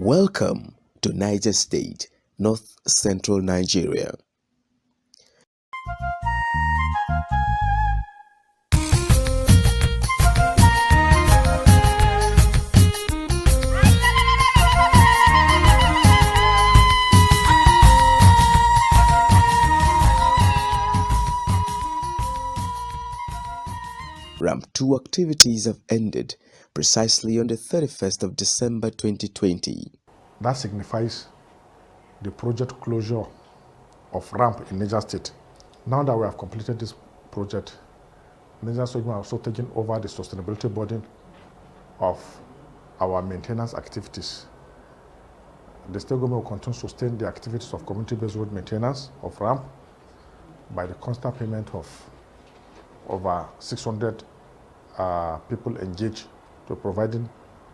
Welcome to Niger State, North Central Nigeria. Ramp 2 activities have ended precisely on the 31st of December 2020. That signifies the project closure of ramp in Niger State. Now that we have completed this project, Niger State has also taken over the sustainability burden of our maintenance activities. The state government will continue to sustain the activities of community-based road maintenance of ramp by the constant payment of over 600 people engaged to providing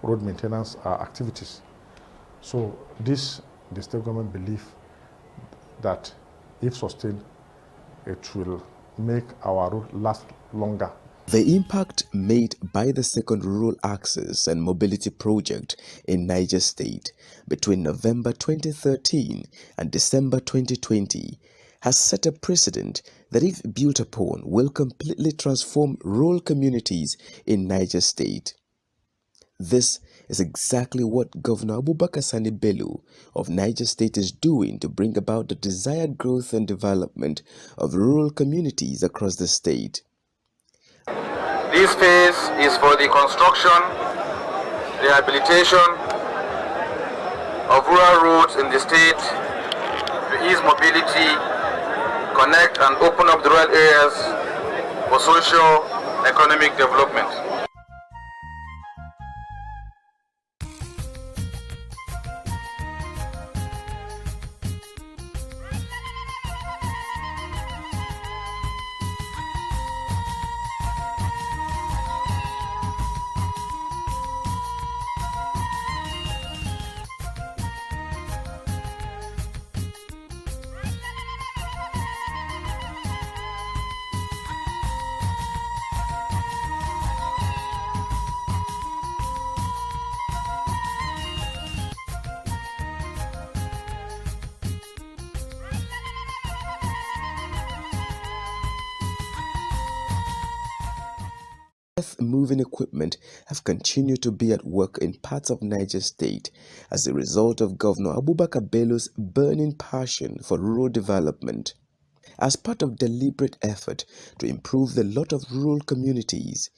road maintenance activities. So this, the state government believe that if sustained, it will make our road last longer. The impact made by the second rural access and mobility project in Niger State between November 2013 and December 2020 has set a precedent that, if built upon, will completely transform rural communities in Niger State. This is exactly what Governor Abubakar Sani Bello of Niger State is doing to bring about the desired growth and development of rural communities across the state. This phase is for the construction, rehabilitation of rural roads in the state to ease mobility, connect and open up the rural areas for social economic development. Earth-moving equipment have continued to be at work in parts of Niger State as a result of Governor Abubakar Bello's burning passion for rural development. As part of deliberate effort to improve the lot of rural communities,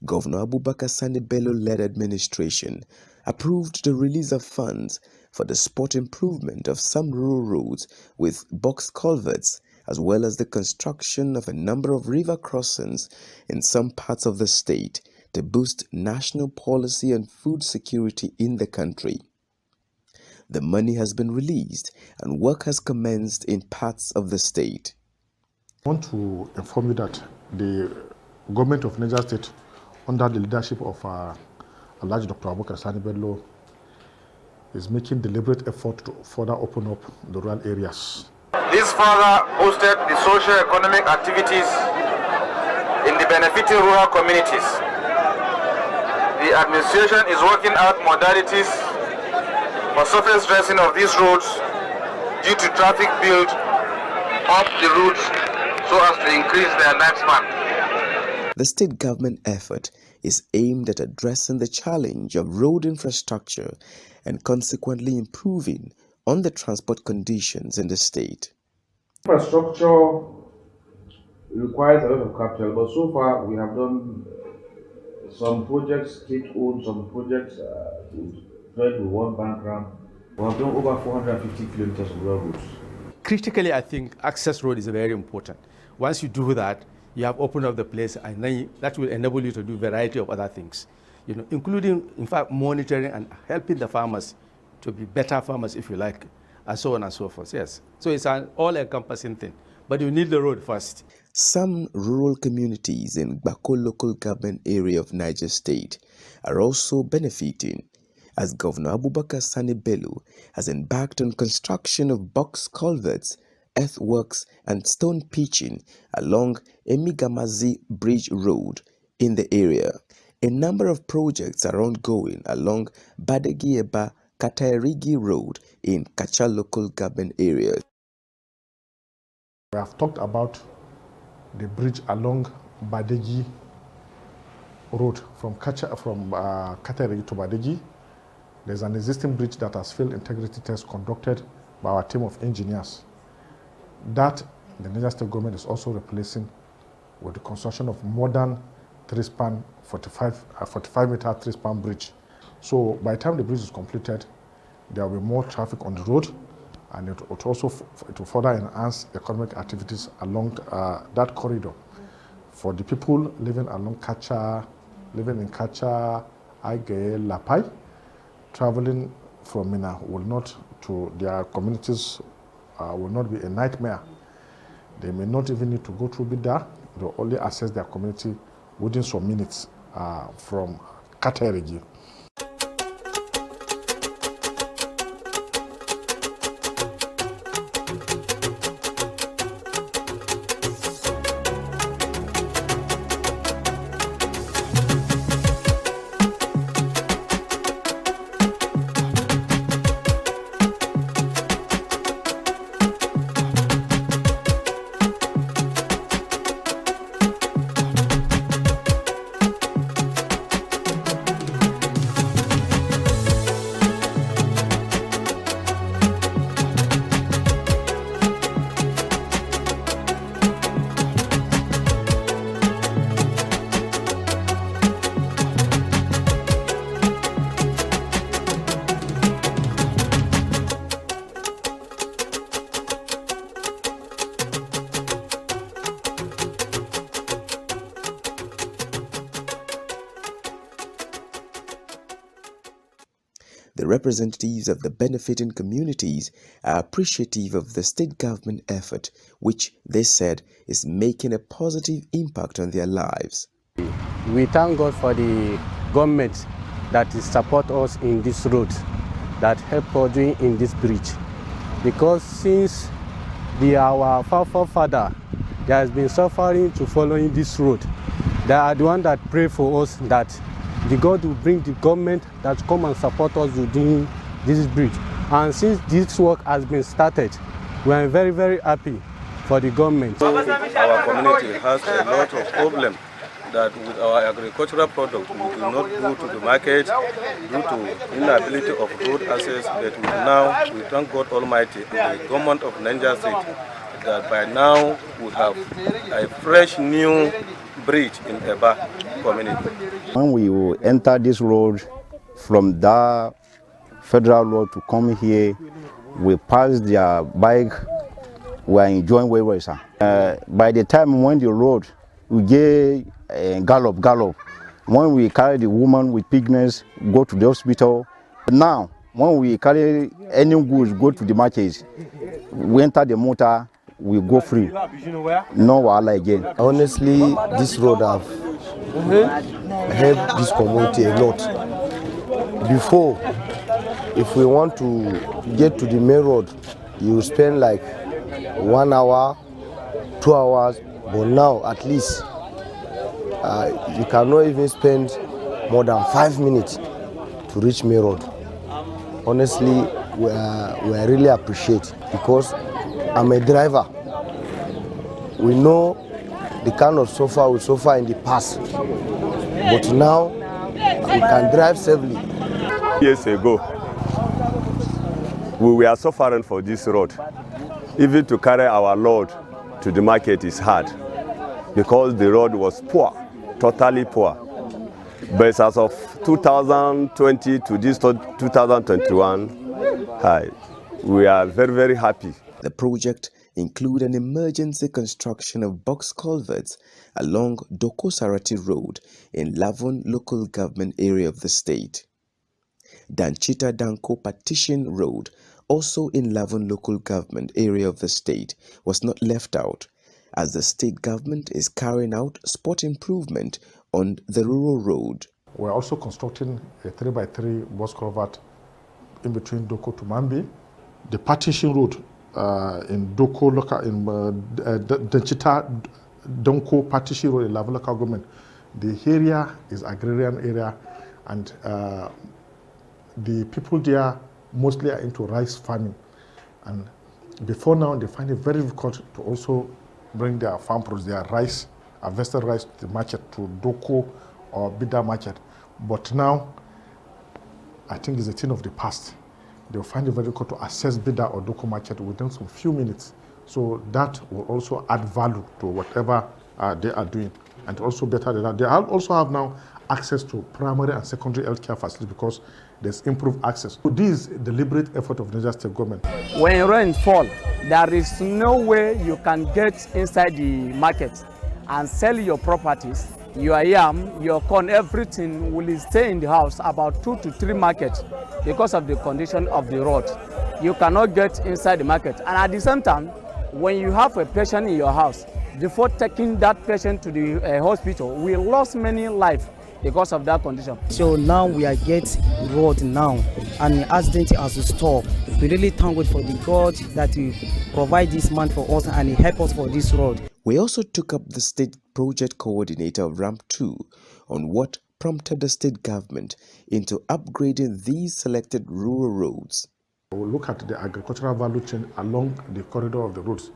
Governor Abubakar Sani Bello-led administration approved the release of funds for the spot improvement of some rural roads with box culverts, as well as the construction of a number of river crossings in some parts of the state to boost national policy and food security in the country. The money has been released and work has commenced in parts of the state. I want to inform you that the government of Niger State, under the leadership of Alhaji Dr. Abubakar Sani Bello, is making deliberate effort to further open up the rural areas. This further boosted the socio-economic activities in the benefiting rural communities. The administration is working out modalities for surface dressing of these roads due to traffic build up the routes so as to increase their lifespan. The state government effort is aimed at addressing the challenge of road infrastructure and consequently improving on the transport conditions in the state. Infrastructure requires a lot of capital, but so far we have done some projects state-owned, some projects joined with World Bank grant. We have done over 450 kilometers of roads. Critically, I think access road is very important. Once you do that, you have opened up the place, and then that will enable you to do a variety of other things, including, in fact, monitoring and helping the farmers to be better farmers, if you like, and so on and so forth. Yes. So it's an all-encompassing thing, but you need the road first. Some rural communities in Bako local government area of Niger State are also benefiting, as Governor Abubakar Sani Bello has embarked on construction of box culverts, earthworks and stone pitching along Emigamazi Bridge Road in the area. A number of projects are ongoing along Badegieba Katairigi Road in Kacha local government area. We have talked about the bridge along Badegi Road from Katairigi to Badegi. There's an existing bridge that has failed integrity test conducted by our team of engineers. That the Niger State government is also replacing with the construction of modern 3-span 45-meter 3-span bridge. So by the time the bridge is completed, there will be more traffic on the road, and it will further enhance economic activities along that corridor. For the people living along Kacha, living in Kacha, Aige, Lapai, traveling from Mina to their communities will not be a nightmare. They may not even need to go through Bida. They'll only access their community within some minutes from Katairigi. The representatives of the benefiting communities are appreciative of the state government effort, which they said is making a positive impact on their lives. We thank God for the government that is support us in this road, that help us doing in this bridge. Because since our forefather has been suffering to following this road, they are the one that pray for us that the God will bring the government that come and support us doing this bridge. And since this work has been started, we are very, very happy for the government. Our community has a lot of problems that with our agricultural product we do not go to the market due to inability of road access. But now we thank God Almighty and the government of Niger State that by now we have a fresh new bridge in Eba community. When we enter this road from that federal road to come here, we pass their bike, we are enjoying very well, sir. By the time when the road, we get gallop. When we carry the woman with pigments, go to the hospital. Now, when we carry any goods, go to the market, we enter the motor, we go free. No wahala again. Honestly, this road have helped this community a lot. Before, if we want to get to the main road, you spend like 1 hour, 2 hours, but now at least you cannot even spend more than 5 minutes to reach main road. Honestly, we really appreciate because I'm a driver. We know the kind of suffer we suffer in the past, but now we can drive safely. Years ago, we were suffering for this road. Even to carry our load to the market is hard because the road was poor, totally poor. But as of 2020 to this 2021, we are very, very happy. The project includes an emergency construction of box culverts along Dokosarati Road in Lavon local government area of the state. Danchita Danko Partition Road, also in Lavon local government area of the state, was not left out, as the state government is carrying out spot improvement on the rural road. We're also constructing a 3x3 box culvert in between Doko to Mambi. The partition road in Doko local, in Danchita Danko partition road in Lavon local government. The area is agrarian area, and the people there mostly are into rice farming. And before now, they find it very difficult to also bring their farm produce, their rice, harvested rice to the market, to Doko or Bida market. But now, I think it's a thing of the past. They'll find it very difficult to access Bida or Doko market within some few minutes. So that will also add value to whatever they are doing. And also better than that, they also have now access to primary and secondary healthcare facilities because there's improved access. So this is a deliberate effort of Niger State government. When rain fall, there is no way you can get inside the market and sell your properties. Your yam, your corn, everything will stay in the house about 2 to 3 markets because of the condition of the road. You cannot get inside the market. And at the same time, when you have a patient in your house, before taking that patient to the hospital, we lost many lives because of that condition. So now we are getting road now, and accident has to stop. We really thank God for the God that He provide this man for us and He help us for this road. We also took up the state project coordinator of Ramp 2 on what prompted the state government into upgrading these selected rural roads. We'll look at the agricultural value chain along the corridor of the roads.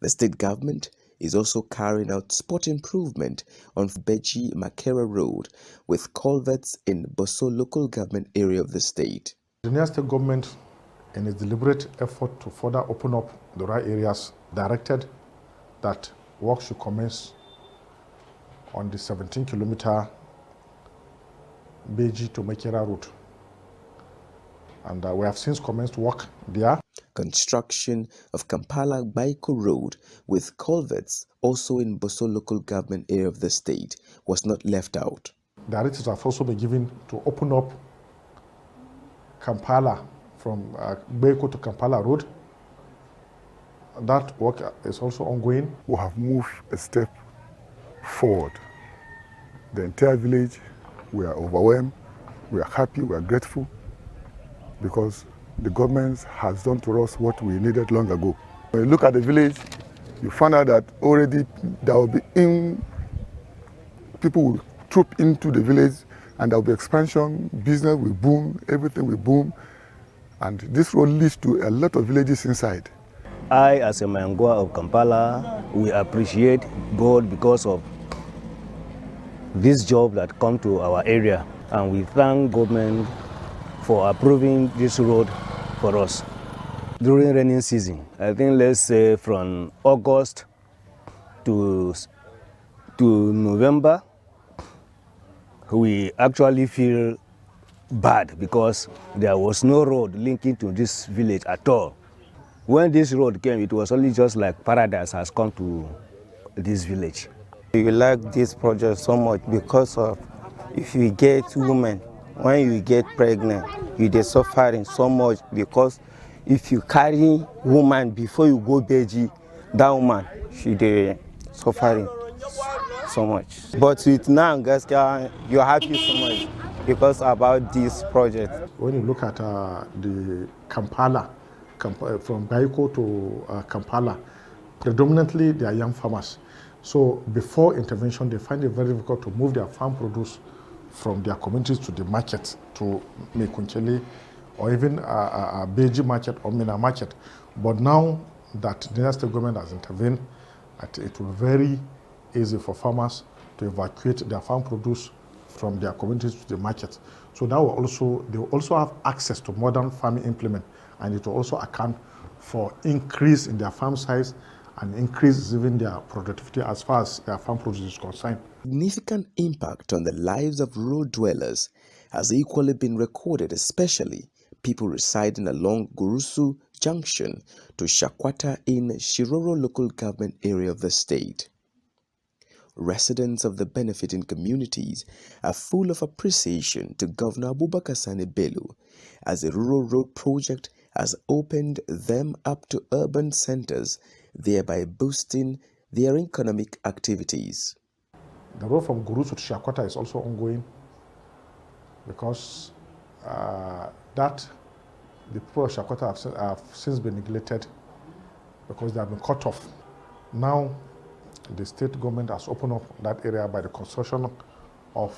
The state government is also carrying out spot improvement on Beji Makera Road with culverts in Boso local government area of the state. The Niger State government, in its deliberate effort to further open up the right areas, directed that work should commence on the 17-kilometer Beji to Makera road. And we have since commenced work there. Construction of Kampala-Baiko Road with culverts also in Boso local government area of the state was not left out. Directives have also been given to open up Kampala from Baiko to Kampala Road. That work is also ongoing. We have moved a step forward. The entire village, we are overwhelmed, we are happy, we are grateful because the government has done to us what we needed long ago. When you look at the village, you find out that already there will be people will troop into the village and there will be expansion, business will boom, everything will boom. And this road leads to a lot of villages inside. I, as a Mangwa of Kampala, we appreciate God because of this job that come to our area. And we thank government for approving this road for us. During rainy season, I think let's say from August to November, we actually feel bad because there was no road linking to this village at all. When this road came, it was only just like paradise has come to this village. We like this project so much because of if you get women, when you get pregnant, you're suffering so much because if you carry woman before you go Beji, that woman, she's suffering so much. But with now, guys, you're happy so much because about this project. When you look at the Kampala, from Baiko to Kampala, predominantly they are young farmers. So before intervention, they find it very difficult to move their farm produce from their communities to the market, to Mekunchele, or even a Beji market or Mina market. But now that the Niger State government has intervened, it will be very easy for farmers to evacuate their farm produce from their communities to the market. So that will they will also have access to modern farming implement, and it will also account for increase in their farm size and increase even their productivity as far as their farm produce is concerned. Significant impact on the lives of rural dwellers has equally been recorded, especially people residing along Gurusu Junction to Shakwata in Shiroro local government area of the state. Residents of the benefiting communities are full of appreciation to Governor ABUBAKAR Sani Bello as the rural road project has opened them up to urban centers, thereby boosting their economic activities. The road from Gurusu to Shakwata is also ongoing because the people of Shakwata have since been neglected because they have been cut off. Now, the state government has opened up that area by the construction of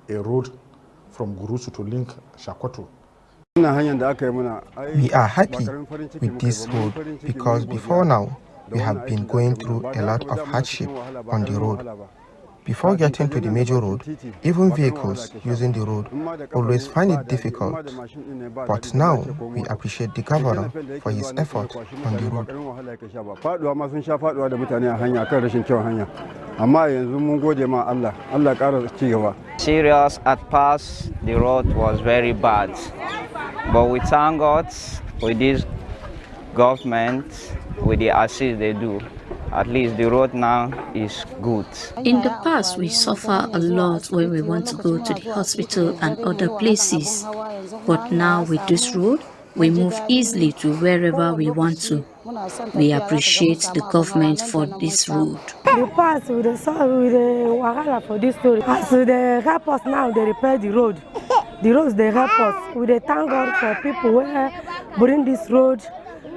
a road from Gurusu to link Shakwata. We are happy with this road because before now we have been going through a lot of hardship on the road. Before getting to the major road, even vehicles using the road always find it difficult. But now we appreciate the governor for his effort on the road. Serious at past, the road was very bad. But we thank God with this government, with the assist they do. At least the road now is good. In the past, we suffer a lot when we want to go to the hospital and other places. But now with this road, we move easily to wherever we want to. We appreciate the government for this road. The past, we saw with the wahala for this road. As they help us now, they repair the road. The roads, they help us. We thank God for people who bring this road,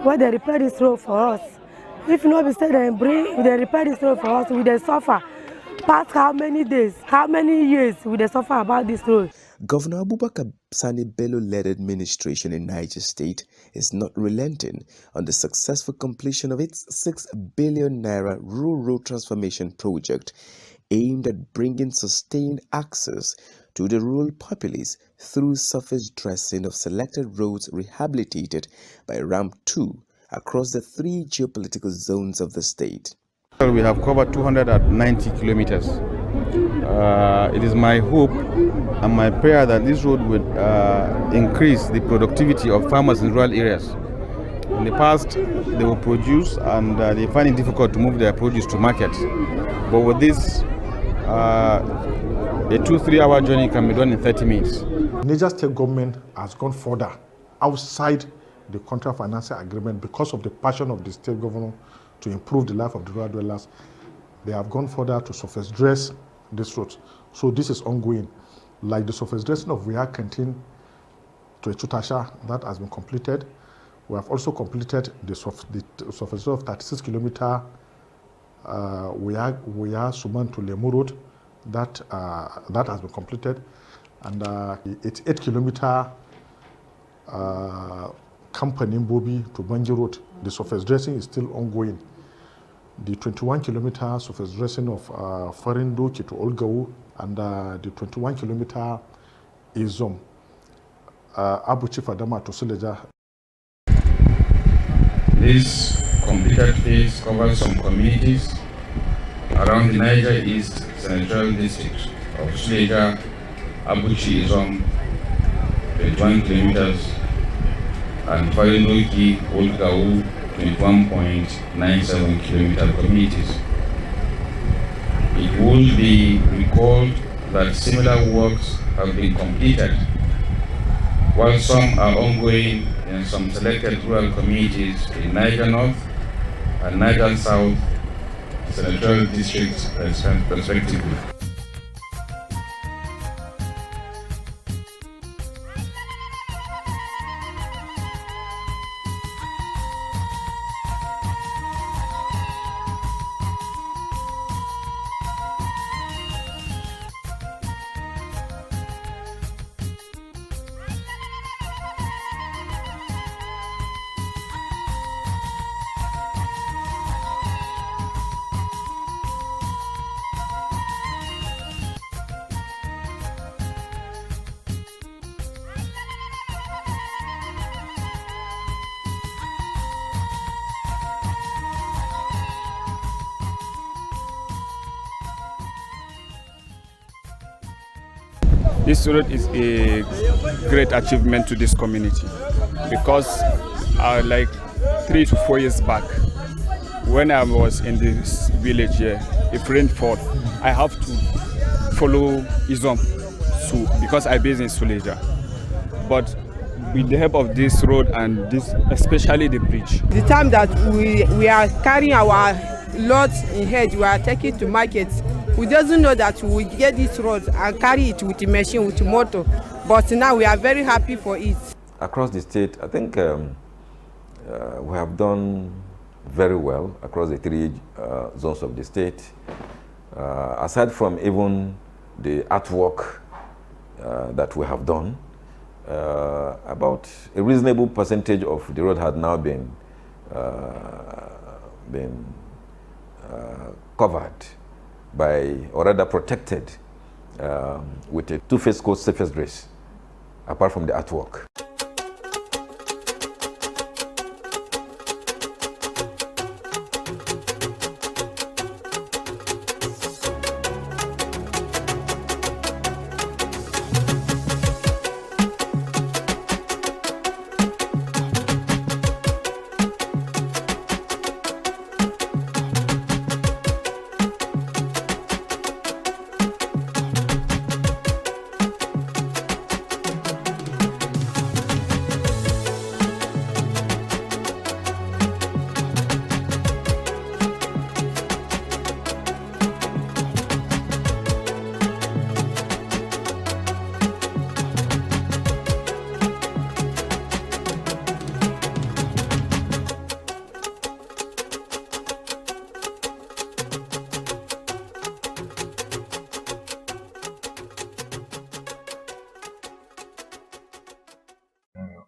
where they repair this road for us. If not, we say they repair this road for us, we they suffer. Past how many days, how many years we they suffer about this road? Governor ABUBAKAR Sani Bello-led administration in Niger State is not relenting on the successful completion of its 6 billion naira rural transformation project aimed at bringing sustained access to the rural populace through surface dressing of selected roads rehabilitated by Ramp 2 across the 3 geopolitical zones of the state. We have covered 290 kilometers. It is my hope and my prayer that this road would increase the productivity of farmers in rural areas. In the past, they will produce and they find it difficult to move their produce to market. But with this, a 2-3 hour journey can be done in 30 minutes. Niger State government has gone further outside the contract financial agreement because of the passion of the state governor to improve the life of the rural dwellers. They have gone further to surface dress this road. So this is ongoing. Like the surface dressing of Wiyar Canteen to Echutasha, that has been completed. We have also completed the surface of 36 kilometer Wiyar Suman to Lemu Road. That has been completed. And it's 8 kilometer Company Bobi to Bangi Road. The surface dressing is still ongoing. The 21 kilometer surface dressing of Farindoki to Olgau and the 21 kilometer Izom Abu Chief Adama to Suleja. This completed phase covers some communities around the Niger East Central District of Suleja, Abuchi Izom, 21 kilometers, and Farindoki, Olgau, 21.97 kilometer communities. It will be recalled that similar works have been completed, while some are ongoing in some selected rural communities in Niger North and Niger South senatorial districts respectively. This road is a great achievement to this community because like 3 to 4 years back, when I was in this village here, if rain fall, I have to follow Izom because I base in Suleja. But with the help of this road and this, especially the bridge. The time that we are carrying our loads in head, we are taking to market. We doesn't know that we will get this road and carry it with the machine, with the motor. But now we are very happy for it. Across the state, I think we have done very well across the 3 zones of the state. Aside from even the artwork that we have done, I about a reasonable percentage of the road had now been covered by, or rather protected with a two-phase code surface grace, apart from the artwork.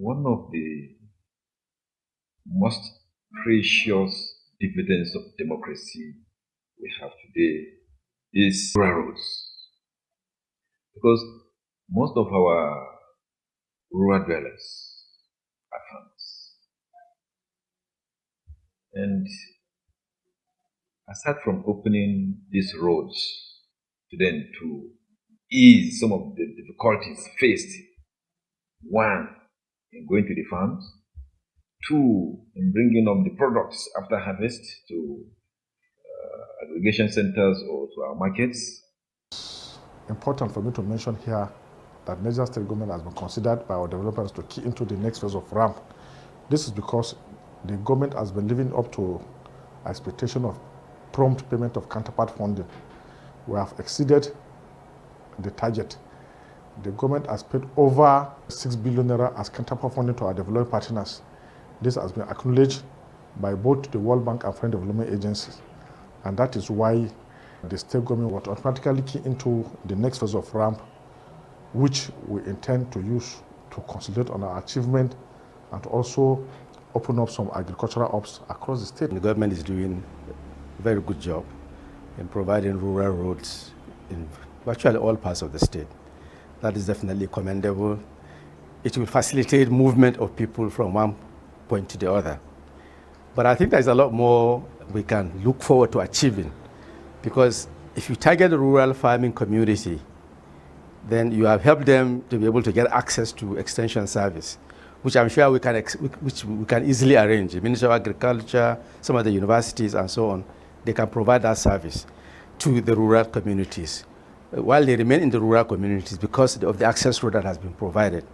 One of the most precious dividends of democracy we have today is rural roads. Because most of our rural dwellers are farmers. And aside from opening these roads to them to ease some of the difficulties faced, one, in going to the farms, two, in bringing up the products after harvest to aggregation centers or to our markets. Important for me to mention here that Niger State government has been considered by our developers to key into the next phase of ramp. This is because the government has been living up to expectation of prompt payment of counterpart funding. We have exceeded the target. The government has paid over 6 billion naira as counterpart funding to our development partners. This has been acknowledged by both the World Bank and foreign development agencies. And that is why the state government will automatically key into the next phase of ramp, which we intend to use to concentrate on our achievement and to also open up some agricultural ops across the state. The government is doing a very good job in providing rural roads in virtually all parts of the state. That is definitely commendable. It will facilitate movement of people from one point to the other. But I think there's a lot more we can look forward to achieving, because if you target the rural farming community, then you have helped them to be able to get access to extension service, which I'm sure we can easily arrange. The Ministry of Agriculture, some of the universities and so on, they can provide that service to the rural communities. While they remain in the rural communities because of the access road that has been provided,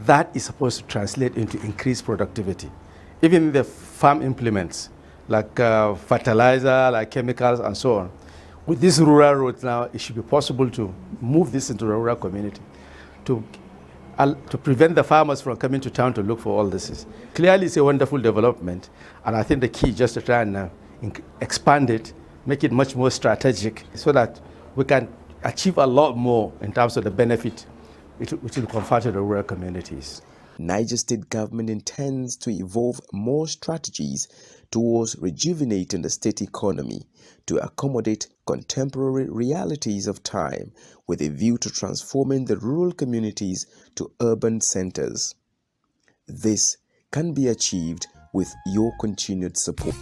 that is supposed to translate into increased productivity. Even the farm implements, like fertilizer, like chemicals and so on, with these rural roads now, it should be possible to move this into the rural community to prevent the farmers from coming to town to look for all this. Clearly, it's a wonderful development, and I think the key is just to try and expand it, make it much more strategic, so that we can achieve a lot more in terms of the benefit which will confer to the rural communities. Niger State government intends to evolve more strategies towards rejuvenating the state economy to accommodate contemporary realities of time, with a view to transforming the rural communities to urban centers. This can be achieved with your continued support.